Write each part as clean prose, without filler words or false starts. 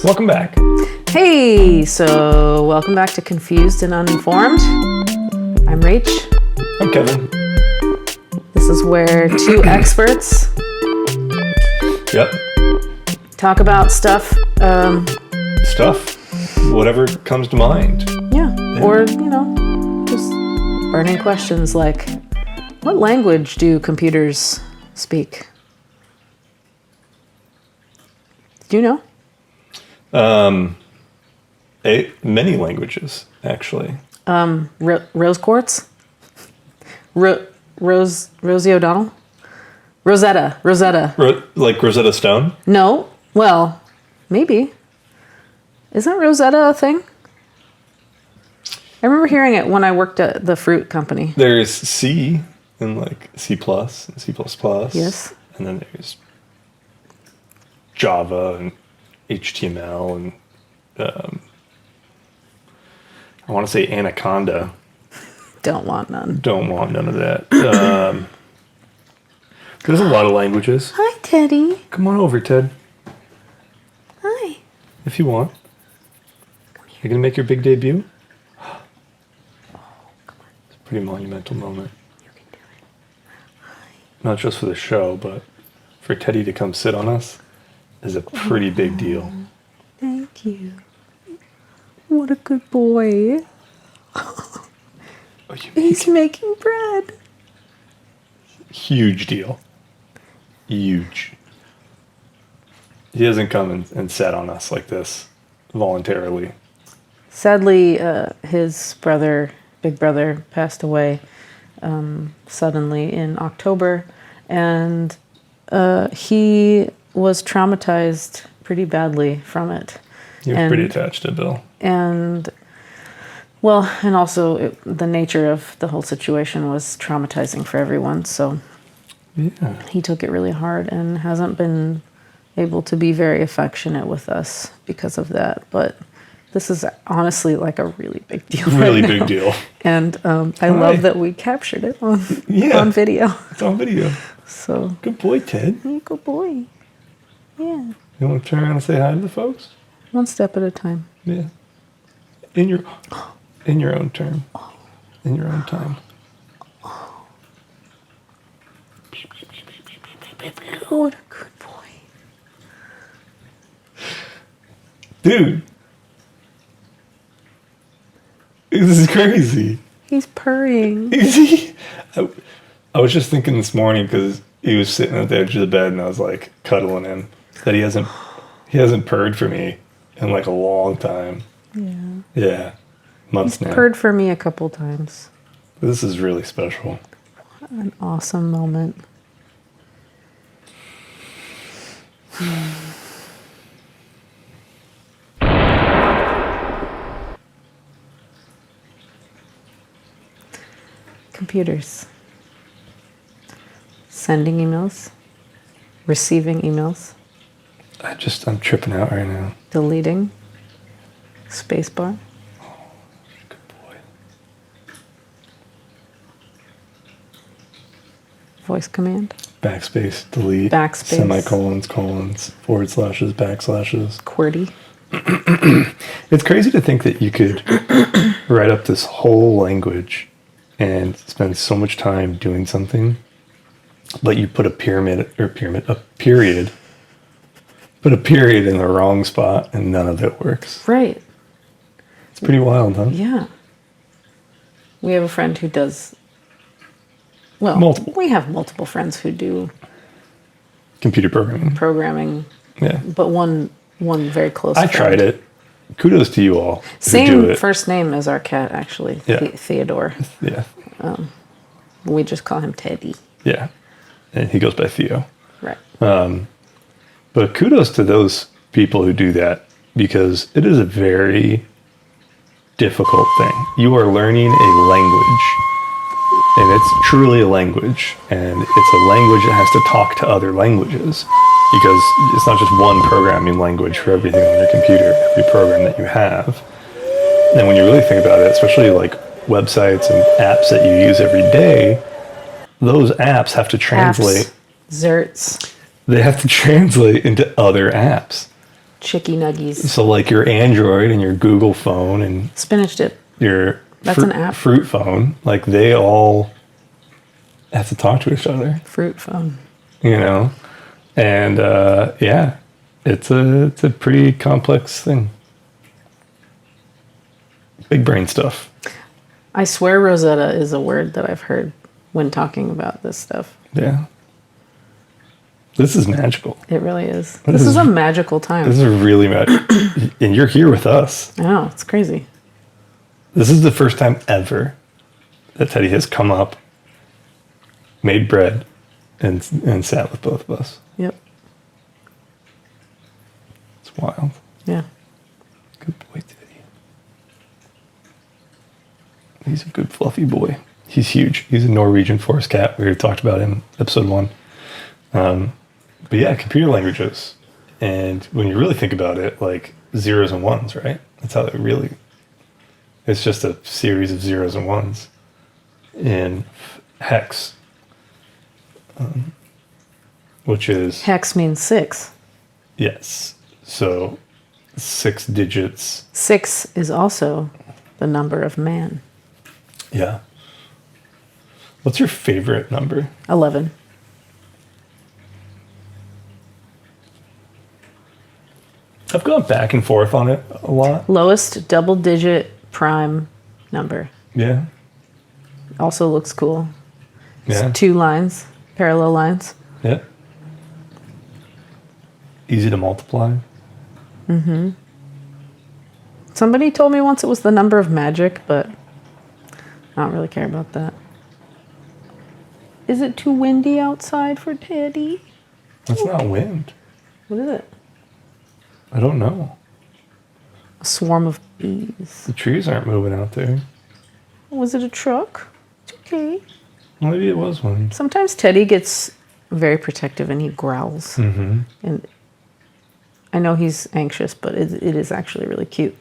Welcome back. Hey, so welcome back to Confused and Uninformed. I'm Rach. I'm Kevin. This is where two experts Yep. talk about stuff. Whatever comes to mind. Yeah, or, just burning questions like, what language do computers speak? Do you know? Many languages, actually. Rose quartz? Rosie O'Donnell? Rosetta. Like Rosetta Stone? No. Well, maybe. Isn't Rosetta a thing? I remember hearing it when I worked at the fruit company. There's C and like C++ and C++. Yes. And then there's Java and HTML and I want to say Anaconda. Don't want none. Don't want none of that. There's a lot of languages. Hi, Teddy. Come on over, Ted, Hi. if you want. You're going to make your big debut? Oh, come on. It's a pretty monumental moment. You can do it. Hi. Not just for the show, but for Teddy to come sit on us is a pretty big deal. Thank you. What a good boy. He's making bread. Huge deal. Huge. He hasn't come and sat on us like this voluntarily. Sadly, his big brother, passed away suddenly in October, and he was traumatized pretty badly from it. He was pretty attached to Bill. And also the nature of the whole situation was traumatizing for everyone. So Yeah. he took it really hard and hasn't been able to be very affectionate with us because of that. But this is honestly like a really big deal. Really right big now. deal. And I love that we captured it on video. It's on video. So Good boy, Ted. good boy. Yeah. You want to turn around and say hi to the folks? One step at a time. Yeah. In your own term. In your own time. What a good boy. Dude. This is crazy. He's purring. Is he? I was just thinking this morning because he was sitting at the edge of the bed and I was like cuddling him that he hasn't purred for me in like a long time. Yeah. Yeah. Months now. Purred for me a couple times. This is really special. An awesome moment. Computers. Sending emails. Receiving emails. I'm tripping out right now. Deleting. Spacebar. Good boy. Voice command. Backspace, delete. Backspace. Semicolons, colons, forward slashes, backslashes. QWERTY. It's crazy to think that you could write up this whole language and spend so much time doing something, but you put a period in the wrong spot and none of it works. Right. It's pretty wild, huh? Yeah. We have a friend who does... Well, Multiple. we have multiple friends who do Computer programming. Yeah. But one very close I friend. tried it. Kudos to you all who do Same it. first name as our cat, actually. Yeah. Theodore. Yeah. We just call him Teddy. Yeah. And he goes by Theo. Right. But kudos to those people who do that because it is a very difficult thing. You are learning a language, and it's truly a language, and it's a language that has to talk to other languages because it's not just one programming language for everything on your computer, every program that you have. And when you really think about it, especially like websites and apps that you use every day, those apps have to translate. Zerts. They have to translate into other apps. Chicky nuggies. So like your Android and your Google phone and Spinach dip. your That's an app. fruit phone, like they all have to talk to each other, Fruit phone. you know? And yeah, it's a pretty complex thing. Big brain stuff. I swear Rosetta is a word that I've heard when talking about this stuff. Yeah. This is magical. It really is. This is a magical time. This is really magical. And you're here with us. I know, it's crazy. This is the first time ever that Teddy has come up, made bread, and sat with both of us. Yep. It's wild. Yeah. Good boy, Teddy. He's a good fluffy boy. He's huge. He's a Norwegian forest cat. We already talked about him episode 1. But yeah, computer languages. And when you really think about it, like zeros and ones, right? That's how it really... It's just a series of zeros and ones in hex, which is... Hex means 6. Yes. So 6 digits. 6 is also the number of man. Yeah. What's your favorite number? 11. I've gone back and forth on it a lot. Lowest double-digit prime number. Yeah. Also looks cool. Yeah. It's 2 lines, parallel lines. Yeah. Easy to multiply. Somebody told me once it was the number of magic, but I don't really care about that. Is it too windy outside for Teddy? That's not wind. What is it? I don't know. A swarm of bees. The trees aren't moving out there. Was it a truck? It's okay. Maybe it was one. Sometimes Teddy gets very protective and he growls. Mm-hmm. And I know he's anxious, but it is actually really cute.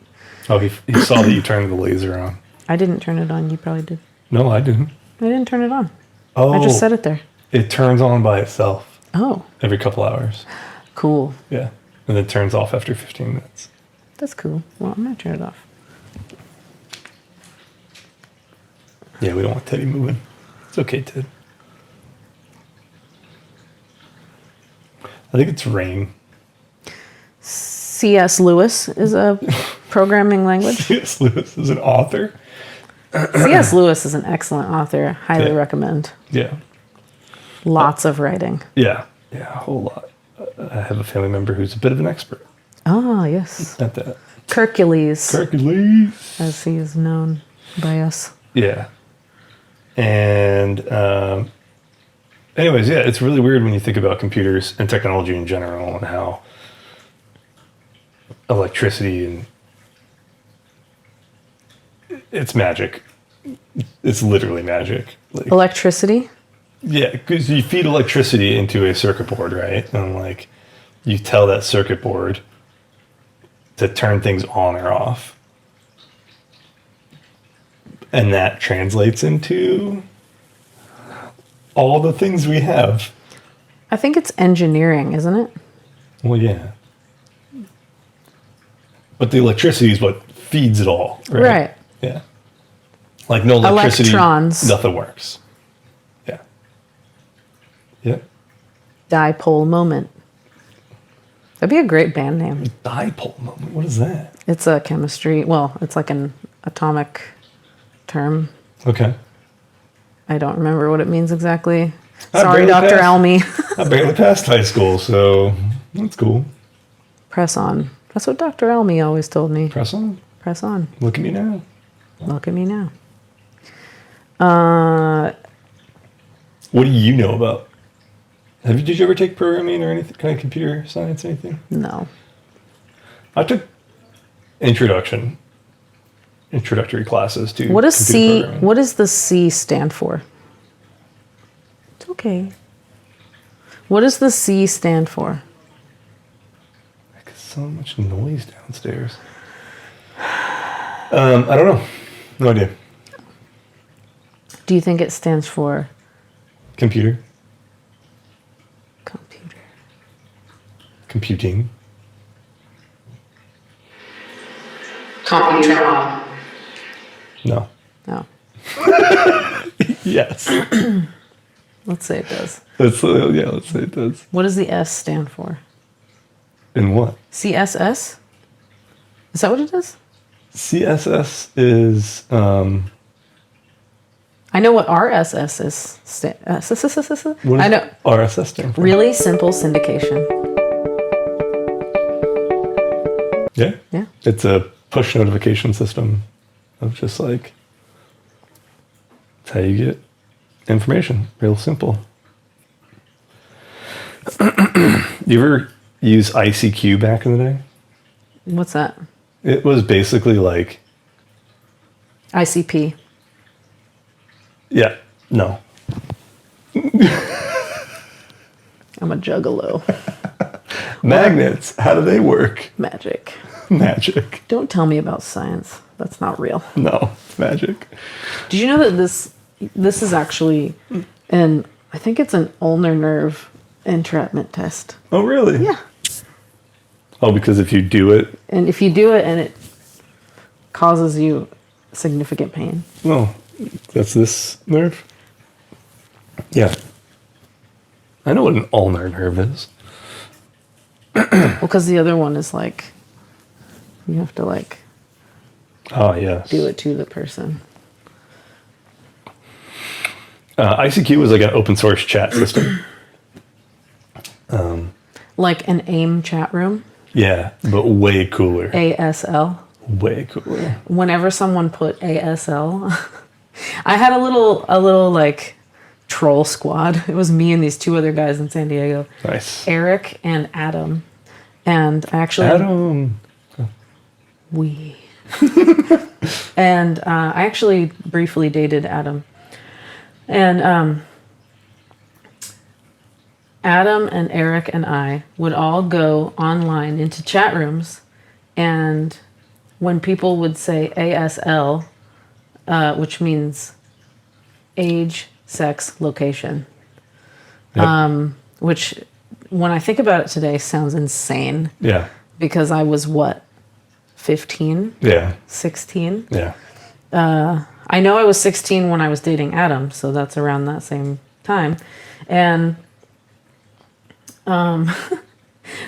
Oh, he saw that you turned the laser on. I didn't turn it on. You probably did. No, I didn't. I didn't turn it on. Oh. I just set it there. It turns on by itself Oh, every couple hours. cool. Yeah. And then turns off after 15 minutes. That's cool. Well, I'm going to turn it off. Yeah, we don't want Teddy moving. It's okay, Ted. I think it's rain. C.S. Lewis is a programming language. C.S. Lewis is an author. C.S. Lewis is an excellent author. Highly Yeah. recommend. Yeah. Lots of writing. Yeah. Yeah, a whole lot. I have a family member who's a bit of an expert Oh, yes. at that. Hercules, Hercules. as he is known by us. Yeah. And anyways, yeah, it's really weird when you think about computers and technology in general and how electricity and it's magic. It's literally magic. Like, Electricity? yeah, because you feed electricity into a circuit board, right? And like you tell that circuit board to turn things on or off. And that translates into all the things we have. I think it's engineering, isn't it? Well, yeah. But the electricity is what feeds it all, right? Right. Yeah. Like no electricity, Electrons. nothing works. Yeah. Yeah. Dipole moment. That'd be a great band name. Dipole moment. What is that? It's a chemistry, well, it's like an atomic term. Okay. I don't remember what it means exactly. I Sorry, barely Dr. passed. Almy. I barely passed high school, so that's cool. Press on. That's what Dr. Almy always told me. Press on. Press on. Look at me now. Look at me now. What do you know about? Did you ever take programming or anything, kind of computer science, anything? No. I took introductory classes to What does computer C, programming. what does the C stand for? It's okay. What does the C stand for? So much noise downstairs. I don't know. No idea. Do you think it stands for Computer. computer? Computing. Computron. No. No. Yes. Let's say it does. Let's say it does. What does the S stand for? In what? CSS? Is that what it is? CSS is I know what RSS is. what I does know. RSS stand for? Really simple syndication. Yeah. Yeah. It's a push notification system of just like it's how you get information. Real simple. You ever use ICQ back in the day? What's that? It was basically like, ICP. yeah, no. I'm a juggalo. Magnets, how do they work? Magic. Magic. Don't tell me about science. That's not real. No, it's magic. Did you know that this is actually I think it's an ulnar nerve entrapment test. Oh, really? Yeah. Oh, because if you do it, And if you do it and it causes you significant pain. no, that's this nerve. Yeah. I know what an ulnar nerve is. Well, because the other one is like, you have to like Oh, yes. do it to the person. ICQ was like an open source chat system. Like an AIM chat room, Yeah, but way cooler. ASL. Way cooler. Whenever someone put ASL, I had a little like troll squad. It was me and these two other guys in San Diego, Nice. Eric and Adam. And I actually Adam. we and I actually briefly dated Adam. And Adam and Eric and I would all go online into chat rooms, and when people would say ASL, which means age, sex, location, Yep. which when I think about it today sounds insane Yeah. because I was what, 15, Yeah. 16? Yeah. I know I was 16 when I was dating Adam, so that's around that same time. And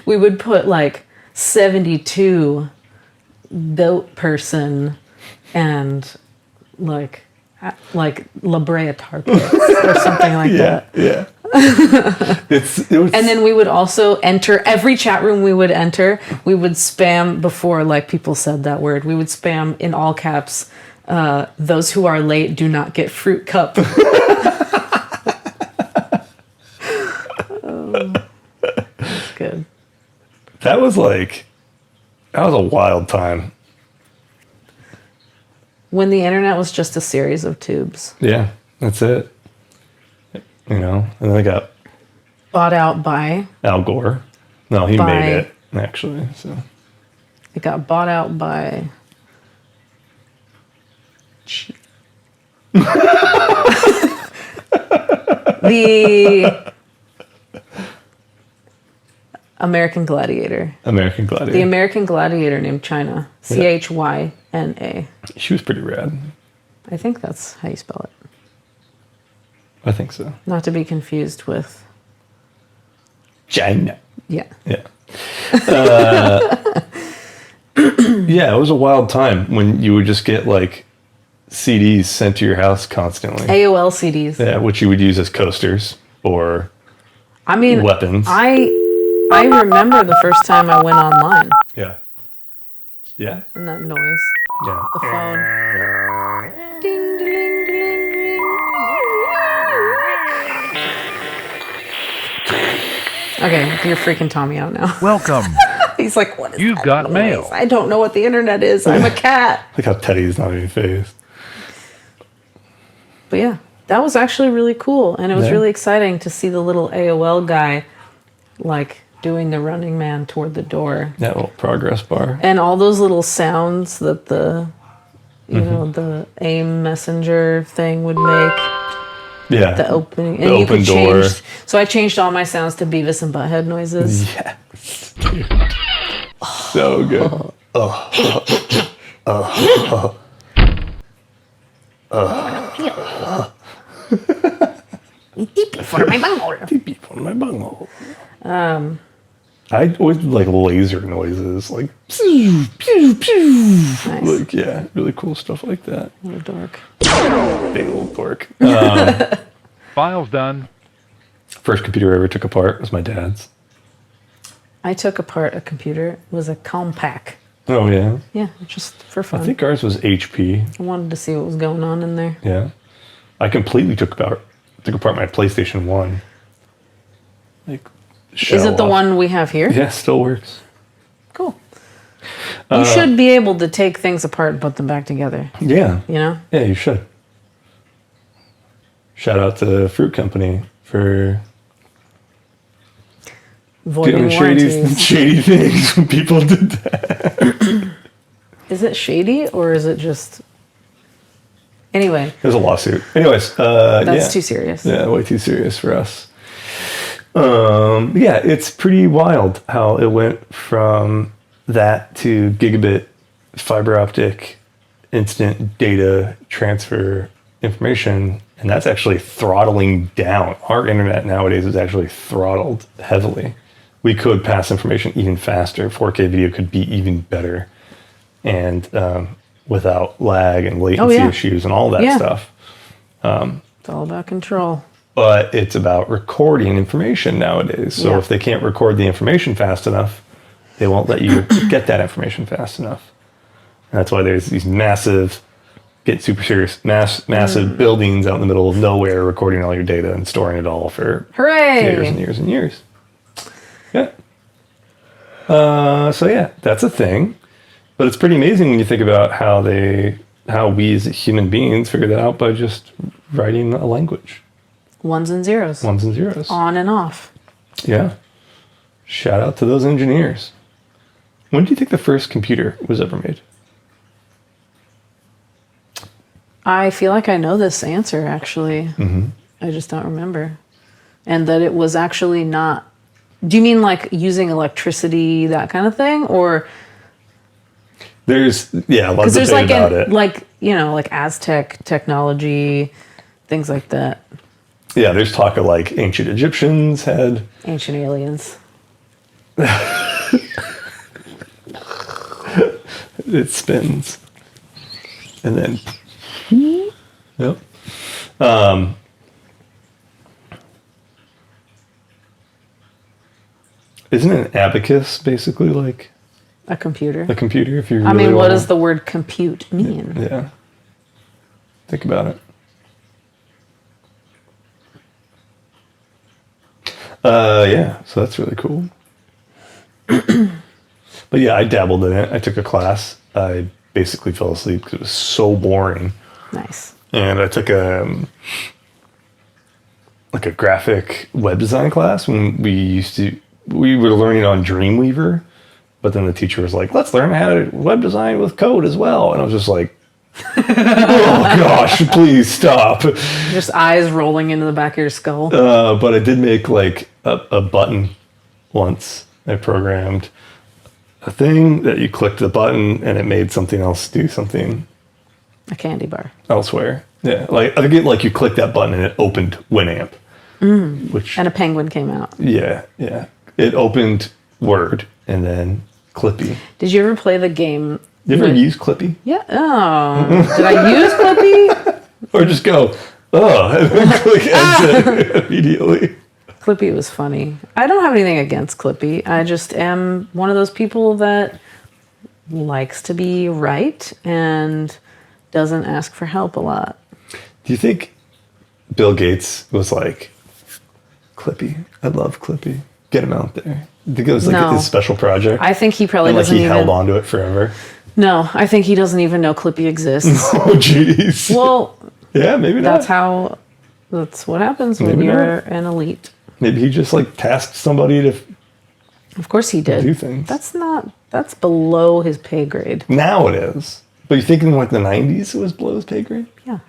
we would put like 72 goat person and like La Brea tar pits or something like Yeah. that. Yeah. it was, And then we would also enter every chat room we would enter. We would spam before like people said that word. We would spam in all caps. Those who are late do not get fruit cup. Good. that was a wild time. When the internet was just a series of tubes. Yeah. That's it. You know, and then I got Bought out by, Al Gore. No, he By- made it actually. So it got bought out by the American Gladiator. American Gladiator. The American Gladiator named China. Chyna. She was pretty rad. I think that's how you spell it. I think so. Not to be confused with, China. yeah. Yeah. Yeah, it was a wild time when you would just get like CDs sent to your house constantly. AOL CDs. Yeah, which you would use as coasters or I mean, weapons. I remember the first time I went online Yeah. Yeah. and that noise. Yeah. The phone. Ding, ding, ding, ding. Okay, you're freaking Tommy out now. Welcome. He's like, what is You've that got noise? mail. I don't know what the internet is. I'm a cat. Look how Teddy's not even phased. But yeah, that was actually really cool. And it was Yeah. really exciting to see the little AOL guy like doing the running man toward the door. That little progress bar. And all those little sounds that the, you know, the AIM messenger thing would make. Yeah. The opening. The And you open could door. change. So I changed all my sounds to Beavis and Butthead noises. Yes. Dude. So good. Oh. Deep for my bunghole. Deep on my bunghole. I always like laser noises, like pew, pew, pew. Nice. Like, yeah, really cool stuff like that. What a dork. Big old dork. File's done. First computer I ever took apart was my dad's. I took apart a computer. It was a Compaq. Oh, yeah. Yeah, just for fun. I think ours was HP. I wanted to see what was going on in there. Yeah. I completely took apart my PlayStation 1. Like, Is it the one we have here? Yeah, still works. Cool. You should be able to take things apart and put them back together. Yeah. You know? Yeah, you should. Shout out to Fruit Company for Voiding doing warranties. shady things when people did that. Is it shady or is it just... Anyway, There's a lawsuit. Anyways, that's too serious. Yeah, way too serious for us. Yeah, it's pretty wild how it went from that to gigabit fiber optic instant data transfer information, and that's actually throttling down. Our internet nowadays is actually throttled heavily. We could pass information even faster. 4K video could be even better, and without lag and latency issues and all that stuff. It's all about control. But it's about recording information nowadays. So if they can't record the information fast enough, they won't let you get that information fast enough. And that's why there's these massive, get super serious, massive buildings out in the middle of nowhere recording all your data and storing it all for Hooray! years and years and years. Yeah. So yeah, that's a thing. But it's pretty amazing when you think about how we as human beings figured that out by just writing a language. Ones and zeros. Ones and zeros. On and off. Yeah. Shout out to those engineers. When do you think the first computer was ever made? I feel like I know this answer, actually. Mm-hmm. I just don't remember. And that it was actually not... Do you mean like using electricity, that kind of thing? Or... There's, yeah, a lot of there's debate about it. Like, you know, like Aztec technology, things like that. Yeah, there's talk of like ancient Egyptians had... Ancient aliens. It spins. And then... Yep. Isn't an abacus basically like A computer. a computer? If you really I mean, what wanna- does the word compute mean? Yeah. Think about it. Yeah, so that's really cool. But yeah, I dabbled in it. I took a class. I basically fell asleep because it was so boring. Nice. And I took a graphic web design class when we were learning on Dreamweaver, but then the teacher was like, let's learn how to web design with code as well. And I was just like, oh gosh, please stop. Just eyes rolling into the back of your skull. But I did make like a button once. I programmed a thing that you clicked the button and it made something else do something A candy bar. elsewhere. Yeah, like I think like you clicked that button and it opened Winamp, which And a penguin came out. yeah, it opened Word and then Clippy. Did you ever play the game? You ever use Clippy Yeah. Oh. Did I use Clippy? or just go and then click exit immediately? Clippy was funny. I don't have anything against Clippy. I just am one of those people that likes to be right and doesn't ask for help a lot. Do you think Bill Gates was like, Clippy, I love Clippy, get him out there? I think it was like No. his special project. I think he probably and like doesn't he even... held on to it forever. No, I think he doesn't even know Clippy exists. Oh jeez. Well, Yeah, maybe not. that's what happens when Maybe you're not. an elite. Maybe he just like tasked somebody to Of course he did. do things. That's below his pay grade. Now it is. But you think in like the 90s it was below his pay grade? Yeah.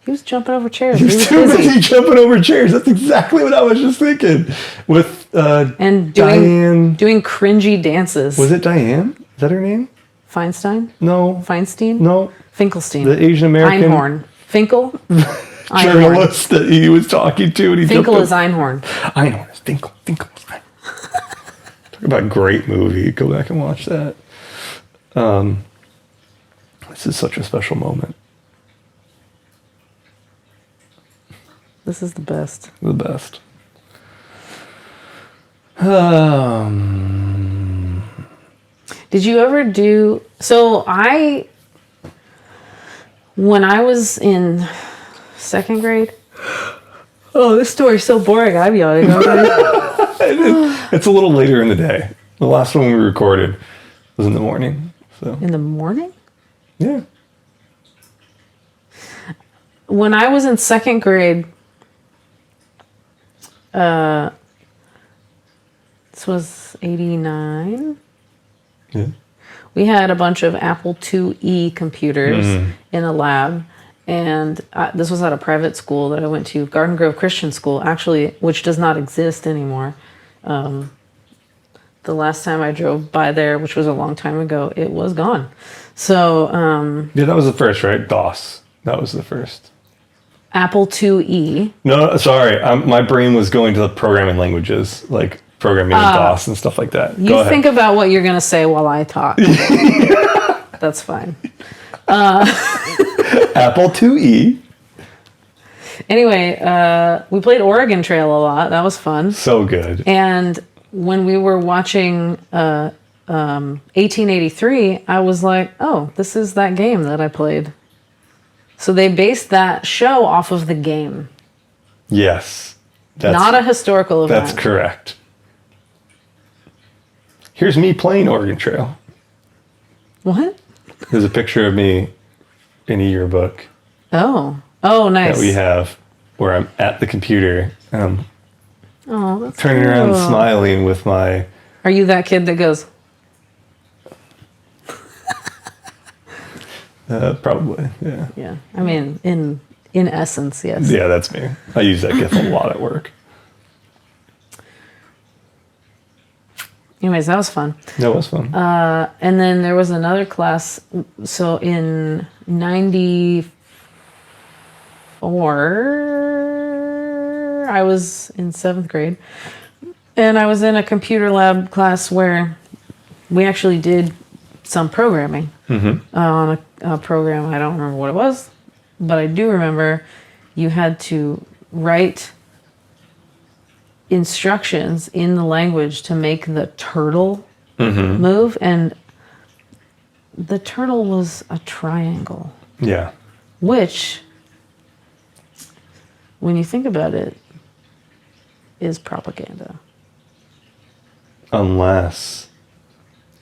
He was jumping over chairs. He He was was too busy. busy jumping over chairs. That's exactly what I was just thinking. With And Diane. doing cringy dances. Was it Diane? Is that her name? Feinstein? No. Feinstein? No. Finkelstein. The Asian American Einhorn. Finkel? Einhorn. journalist that he was talking to, and he Finkel jumped is Einhorn. Einhorn. Finkel. Talk about a great movie. Go back and watch that. This is such a special moment. This is the best. The best. Did you ever do... So when I was in second grade... Oh, this story's so boring. I'm yawning already. It's a little later in the day. The last one we recorded was in the morning. So In the morning? yeah. When I was in second grade... this was 89. Yeah. We had a bunch of Apple IIe computers in a lab, and this was at a private school that I went to, Garden Grove Christian School, actually, which does not exist anymore. The last time I drove by there, which was a long time ago, it was gone. So Yeah, that was the first, right? DOS. That was the first. Apple IIe. No, sorry. My brain was going to the programming languages, like programming in DOS and stuff like that. You think about what you're going to say while I talk. That's fine. Apple IIe. Anyway, we played Oregon Trail a lot. That was fun. So good. And when we were watching 1883, I was like, oh, this is that game that I played. So they based that show off of the game. Yes. Not a historical event. That's correct. Here's me playing Oregon Trail. What? There's a picture of me in a yearbook Oh, nice. that we have where I'm at the computer and I'm Oh, that's turning around cool. smiling with my... Are you that kid that goes, probably, yeah. yeah. I mean, in essence, yes. Yeah, that's me. I use that GIF a lot at work. Anyways, that was fun. That was fun. And then there was another class. So in 94, I was in 7th grade. And I was in a computer lab class where we actually did some programming on a program. I don't remember what it was, but I do remember you had to write instructions in the language to make the turtle move, and the turtle was a triangle, yeah. which, when you think about it, is propaganda. Unless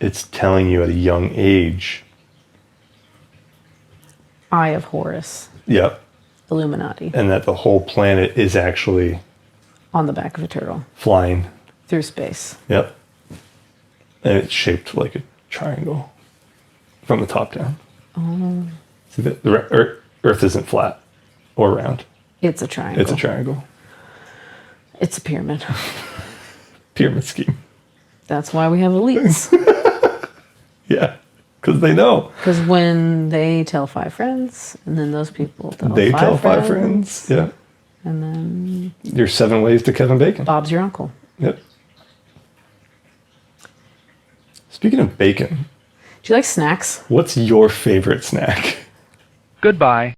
it's telling you at a young age. Eye of Horus, Yep. Illuminati, And that the whole planet is actually on the back of a turtle flying. through space. Yep. And it's shaped like a triangle from the top down. Oh, See, the Earth isn't flat or round. it's a triangle. It's a triangle. It's a pyramid. Pyramid scheme. That's why we have elites. Yeah. Because they know. Because when they tell 5 friends, and then those people tell They five tell friends, 5 friends. Yeah. and then There's 7 ways to Kevin Bacon. Bob's your uncle. Yep. Speaking of bacon, Do you like snacks? what's your favorite snack? Goodbye.